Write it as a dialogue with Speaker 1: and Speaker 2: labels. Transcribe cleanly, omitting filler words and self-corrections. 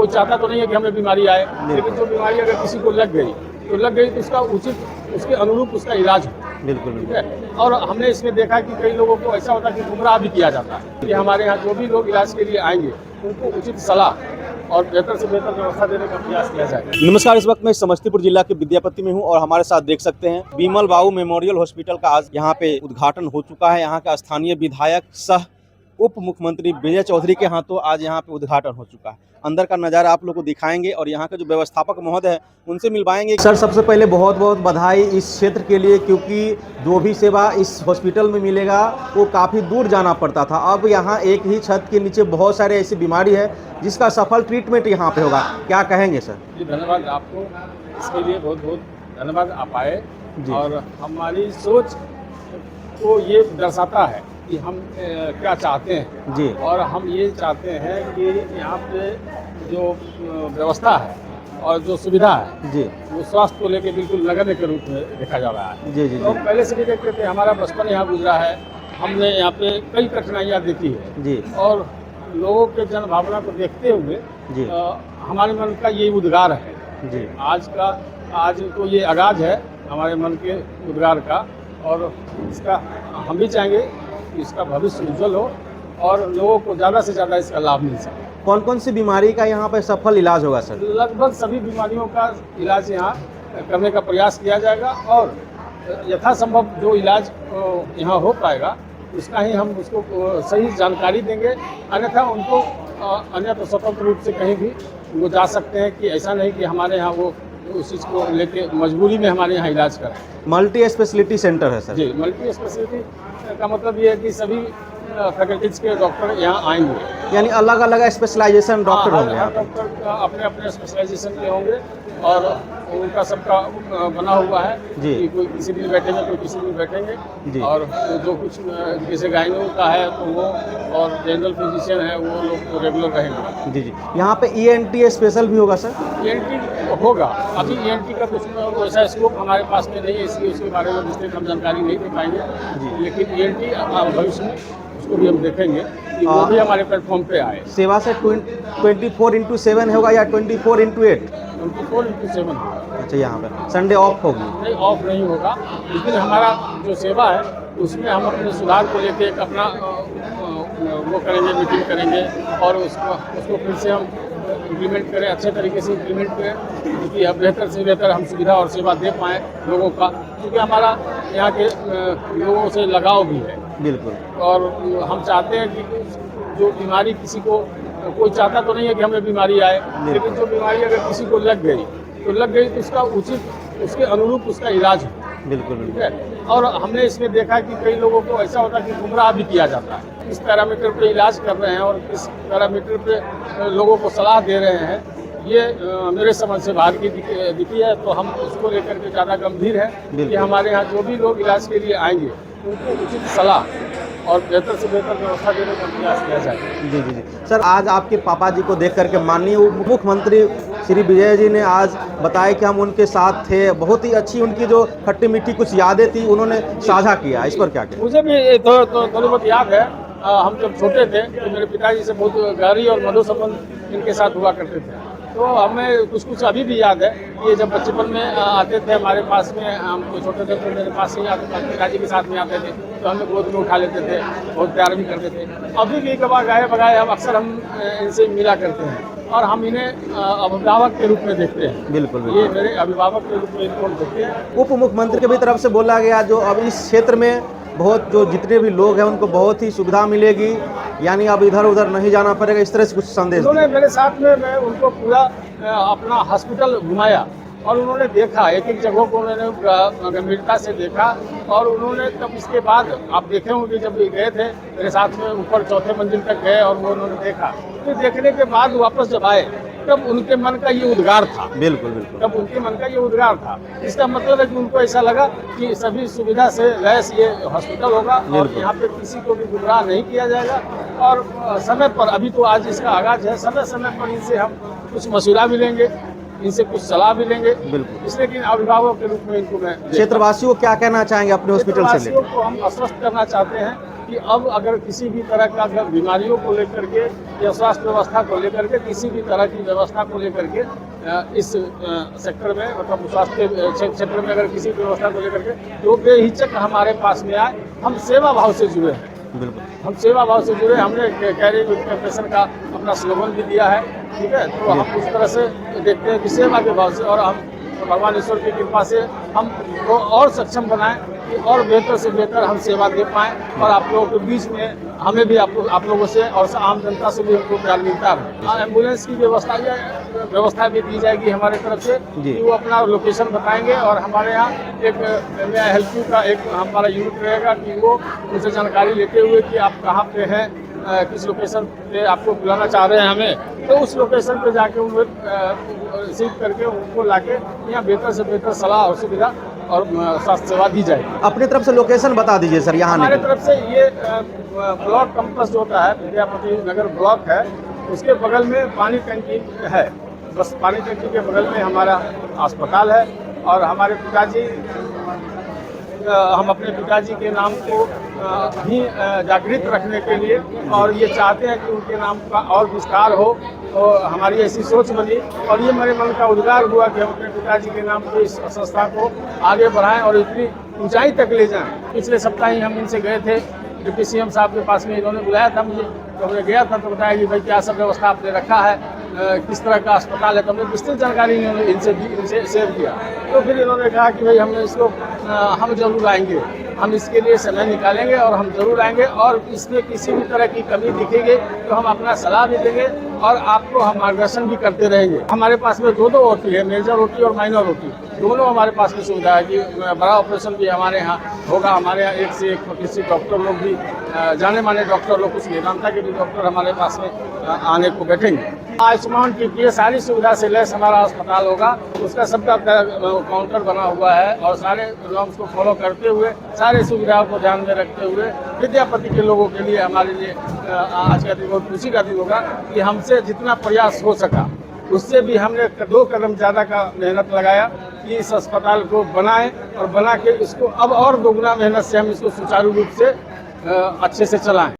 Speaker 1: कोई चाहता तो नहीं है कि हमें बीमारी आए, लेकिन जो बीमारी अगर किसी को लग गई तो उसका उचित उसके अनुरूप उसका इलाज हो।
Speaker 2: बिल्कुल
Speaker 1: ठीक है। और हमने इसमें देखा कि कई लोगों को ऐसा होता है कि गुमराह भी किया जाता है कि हमारे यहाँ जो भी लोग इलाज के लिए आएंगे उनको उचित सलाह और बेहतर से बेहतर व्यवस्था देने का प्रयास किया जाएगा।
Speaker 2: नमस्कार, इस वक्त मैं समस्तीपुर जिला के विद्यापति में हूं और हमारे साथ देख सकते हैं बीमल बाबू मेमोरियल हॉस्पिटल का आज यहां पे उद्घाटन हो चुका है। यहां का स्थानीय विधायक सह उप मुख्यमंत्री विजय चौधरी के हाथों आज यहां पे उद्घाटन हो चुका है। अंदर का नज़ारा आप लोग को दिखाएंगे और यहाँ के जो व्यवस्थापक महोदय हैं उनसे मिलवाएंगे। सर, सबसे पहले बहुत बहुत बधाई इस क्षेत्र के लिए, क्योंकि जो भी सेवा इस हॉस्पिटल में मिलेगा वो काफ़ी दूर जाना पड़ता था। अब यहाँ एक ही छत के नीचे बहुत सारे ऐसी बीमारी है जिसका सफल ट्रीटमेंट यहाँ पे होगा। क्या कहेंगे सर?
Speaker 1: जी, धन्यवाद आपको, इसके लिए बहुत बहुत धन्यवाद। आप आए और हमारी सोच को ये दर्शाता है कि हम क्या चाहते हैं
Speaker 2: जी।
Speaker 1: और हम ये चाहते हैं कि यहाँ पे जो व्यवस्था है और जो सुविधा है
Speaker 2: जी
Speaker 1: वो स्वास्थ्य को लेकर बिल्कुल नगण्य के रूप में देखा जा रहा है।
Speaker 2: जी जी
Speaker 1: तो
Speaker 2: जी
Speaker 1: पहले से भी देखते थे, हमारा बचपन यहाँ गुजरा है, हमने यहाँ पे कई कठिनाइयाँ देखी है
Speaker 2: जी
Speaker 1: और लोगों के जन भावना को देखते हुए
Speaker 2: जी
Speaker 1: हमारे मन का ये उद्गार है
Speaker 2: जी
Speaker 1: आज तो ये आगाज है हमारे मन के उद्गार का, और इसका हम भी चाहेंगे कि इसका भविष्य उज्जवल हो और लोगों को ज़्यादा से ज़्यादा इसका लाभ मिल सके।
Speaker 2: कौन कौन सी बीमारी का यहाँ पे सफल इलाज होगा सर?
Speaker 1: लगभग सभी बीमारियों का इलाज यहाँ करने का प्रयास किया जाएगा और यथासंभव जो इलाज यहाँ हो पाएगा उसका ही हम उसको सही जानकारी देंगे। अन्यथा उनको अन्यथा स्वतंत्र रूप से कहीं भी वो जा सकते हैं कि ऐसा नहीं कि हमारे यहाँ वो उस चीज़ को लेके मजबूरी में हमारे यहाँ इलाज करें।
Speaker 2: मल्टी स्पेशलिटी सेंटर है सर?
Speaker 1: जी, मल्टी स्पेशलिटी का मतलब ये है कि सभी फैकल्टीज के डॉक्टर यहाँ आएंगे,
Speaker 2: यानी अलग अलग स्पेशलाइजेशन डॉक्टर होंगे यहाँ पे?
Speaker 1: डॉक्टर अपने अपने स्पेशलाइजेशन के होंगे और उनका सबका बना हुआ है
Speaker 2: जी।
Speaker 1: कि कोई किसी दिन बैठेंगे, कोई किसी दिन बैठेंगे
Speaker 2: जी।
Speaker 1: और जो कुछ जैसे गायनो का है तो वो और जनरल फिजिशियन है वो लोग तो रेगुलर रहेंगे।
Speaker 2: जी जी। यहाँ पे ENT स्पेशल भी होगा सर?
Speaker 1: ENT होगा, अभी ENT का कुछ वैसा स्कोप हमारे पास में नहीं है, इसलिए उसके बारे में विस्तृत हम जानकारी नहीं दे पाएंगे, लेकिन ENT भविष्य में उसको भी हम देखेंगे कि वो भी हमारे प्लेटफॉर्म पे आए।
Speaker 2: सेवा से 24/7 होगा या 24/8?
Speaker 1: 24/7 होगा।
Speaker 2: अच्छा, यहाँ पे संडे ऑफ होगी?
Speaker 1: नहीं, ऑफ नहीं होगा, लेकिन हमारा जो सेवा है उसमें हम अपने सुधार को लेके एक अपना वो करेंगे, मीटिंग करेंगे और उसको फिर से हम इम्प्लीमेंट करें, अच्छे तरीके से इम्प्लीमेंट करें क्योंकि अब बेहतर से बेहतर हम सुविधा और सेवा दे पाएँ लोगों का, क्योंकि हमारा यहाँ के लोगों से लगाव भी है।
Speaker 2: बिल्कुल।
Speaker 1: और हम चाहते हैं कि जो बीमारी किसी को कोई चाहता तो नहीं है कि हमें बीमारी आए, लेकिन जो बीमारी अगर किसी को लग गई तो उसका उचित उसके अनुरूप उसका इलाज हो।
Speaker 2: बिल्कुल
Speaker 1: ठीक है। और हमने इसमें देखा कि कई लोगों को ऐसा होता है कि गुमराह भी किया जाता है, इस पैरामीटर पे इलाज कर रहे हैं और इस पैरामीटर पे लोगों को सलाह दे रहे हैं, ये मेरे समझ से बाहर की दिखी है। तो हम उसको लेकर के ज़्यादा गंभीर है कि हमारे यहाँ जो भी लोग इलाज के लिए आएंगे उनको उचित सलाह और बेहतर से बेहतर व्यवस्था देने का प्रयास किया जाए।
Speaker 2: जी जी जी। सर, आज आपके पापा जी को देख करके माननीय मुख्यमंत्री श्री विजय जी ने आज बताया कि हम उनके साथ थे, बहुत ही अच्छी उनकी जो खट्टी मीठी कुछ यादें थी उन्होंने साझा किया, इस पर क्या कहें?
Speaker 1: मुझे भी थोड़ी बहुत याद है। हम जब छोटे थे तो मेरे पिताजी से बहुत गहरी और मधुर संबंध इनके साथ हुआ करते थे, तो हमें कुछ कुछ अभी भी याद है। ये जब बचपन में आते थे हमारे पास में, हम छोटे थे तो मेरे पास ही आते थे, पिताजी के साथ में आते थे तो हमें गोद में उठा लेते थे, बहुत प्यार भी करते थे। अभी भी कभी गाए बगाए हम अक्सर इनसे मिला करते हैं और हम इन्हें अभिभावक के रूप में देखते हैं।
Speaker 2: बिल्कुल
Speaker 1: ये मेरे अभिभावक के रूप में इनको देखते हैं।
Speaker 2: उप मुख्यमंत्री की भी तरफ से बोला गया जो अब इस क्षेत्र में बहुत जो जितने भी लोग हैं उनको बहुत ही सुविधा मिलेगी, यानी अब इधर उधर नहीं जाना पड़ेगा, इस तरह से कुछ संदेश
Speaker 1: उन्होंने मेरे साथ में मैं उनको पूरा अपना हॉस्पिटल घुमाया और उन्होंने देखा, एक एक जगहों को उन्होंने गंभीरता से देखा और उन्होंने तब इसके बाद आप देखे होंगे जब गए थे मेरे साथ में ऊपर 4थे मंजिल तक गए और वो उन्होंने देखा, तो देखने के बाद वापस जब आए तब उनके मन का ये उद्गार था।
Speaker 2: बिल्कुल बिल्कुल।
Speaker 1: तब उनके मन का ये उद्गार था। इसका मतलब है कि उनको ऐसा लगा कि सभी सुविधा से लैस ये हॉस्पिटल होगा और यहाँ पे किसी को भी गुमराह नहीं किया जाएगा और समय पर, अभी तो आज इसका आगाज है, समय समय पर इनसे हम कुछ मशवरा भी लेंगे, इनसे कुछ सलाह भी लेंगे।
Speaker 2: बिल्कुल।
Speaker 1: इसलिए कि अभिभावक के रूप में इनको मैं
Speaker 2: क्षेत्रवासियों को क्या कहना चाहेंगे अपने हॉस्पिटल से?
Speaker 1: क्षेत्रवासियों को हम आश्वस्त करना चाहते हैं कि अब अगर किसी भी तरह का अगर बीमारियों को लेकर के या स्वास्थ्य व्यवस्था को लेकर के किसी भी तरह की व्यवस्था को लेकर के इस सेक्टर में मतलब स्वास्थ्य क्षेत्र में अगर किसी व्यवस्था को लेकर के तो बेहिचक हमारे पास में आए। हम सेवा भाव से जुड़े हैं,
Speaker 2: बिल्कुल
Speaker 1: हम सेवा भाव से जुड़े। हमने कैरियर विद कंपैशन का अपना स्लोगन भी दिया है, ठीक है। तो हम उस तरह से देखते हैं कि सेवा के भाव से, और हम भगवान ईश्वर की कृपा से हम को और सक्षम बनाएं कि और बेहतर से बेहतर हम सेवा दे पाएं, और आप लोगों के बीच में हमें भी आप लोगों से और आम जनता से भी हमको प्यार मिलता है। एम्बुलेंस की व्यवस्था भी दी जाएगी हमारे तरफ से कि वो अपना लोकेशन बताएंगे, और हमारे यहाँ एक हेल्प यू का एक हमारा यूनिट रहेगा कि वो उनसे जानकारी लेते हुए कि आप कहाँ पे हैं, किस लोकेशन पे आपको बुलाना चाह रहे हैं हमें, तो उस लोकेशन पे जाके उनको रिसीव करके उनको लाके यहाँ बेहतर से बेहतर सलाह और सुविधा और स्वास्थ्य सेवा दी जाएगी।
Speaker 2: अपनी तरफ से लोकेशन बता दीजिए सर यहाँ
Speaker 1: हमारे तरफ से ये ब्लॉक कैंपस जो होता है विद्यापति नगर ब्लॉक है, उसके बगल में पानी टंकी है, बस पानी टंकी के बगल में हमारा अस्पताल है। और हमारे पिताजी, हम अपने पिताजी के नाम को भी जागृत रखने के लिए और ये चाहते हैं कि उनके नाम का और विस्तार हो, तो हमारी ऐसी सोच बनी और ये मेरे मन का उद्गार हुआ कि हम अपने पिताजी के नाम से इस संस्था को आगे बढ़ाएं और इतनी ऊंचाई तक ले जाएं। पिछले सप्ताह ही हम इनसे गए थे, डिप्टी सीएम साहब के पास में इन्होंने बुलाया था मुझे, तो मैं गया था तो बताया कि भाई क्या सब व्यवस्था आपने रखा है, किस तरह का अस्पताल है, तो हमने विस्तृत जानकारी इनसे शेयर किया। तो फिर इन्होंने कहा कि भाई हमने इसको हम जरूर आएंगे, हम इसके लिए समय निकालेंगे और हम जरूर आएंगे, और इसमें किसी भी तरह की कमी दिखेगी तो हम अपना सलाह भी देंगे और आपको हम मार्गदर्शन भी करते रहेंगे। हमारे पास में दो ओटी है, मेजर ओटी और माइनर ओटी, दोनों हमारे पास में सुविधा है कि बड़ा ऑपरेशन भी हमारे यहाँ होगा। हमारे यहाँ एक से एक किसी डॉक्टर लोग भी, जाने माने डॉक्टर लोग, कुछ वेदांता के भी डॉक्टर हमारे पास में आने को बैठेंगे। आयुष्मान की ये सारी सुविधा से लैस हमारा अस्पताल होगा, उसका सबका काउंटर बना हुआ है और सारे नॉर्म्स को फॉलो करते हुए, सारे सुविधाओं को ध्यान में रखते हुए विद्यापति के लोगों के लिए हमारे लिए आज का दिन बहुत खुशी का दिन होगा कि हमसे जितना प्रयास हो सका उससे भी हमने 2 कदम ज़्यादा का मेहनत लगाया कि इस अस्पताल को बनाएं, और बना के इसको अब और दोगुना मेहनत से हम इसको सुचारू रूप से अच्छे से चलाएं।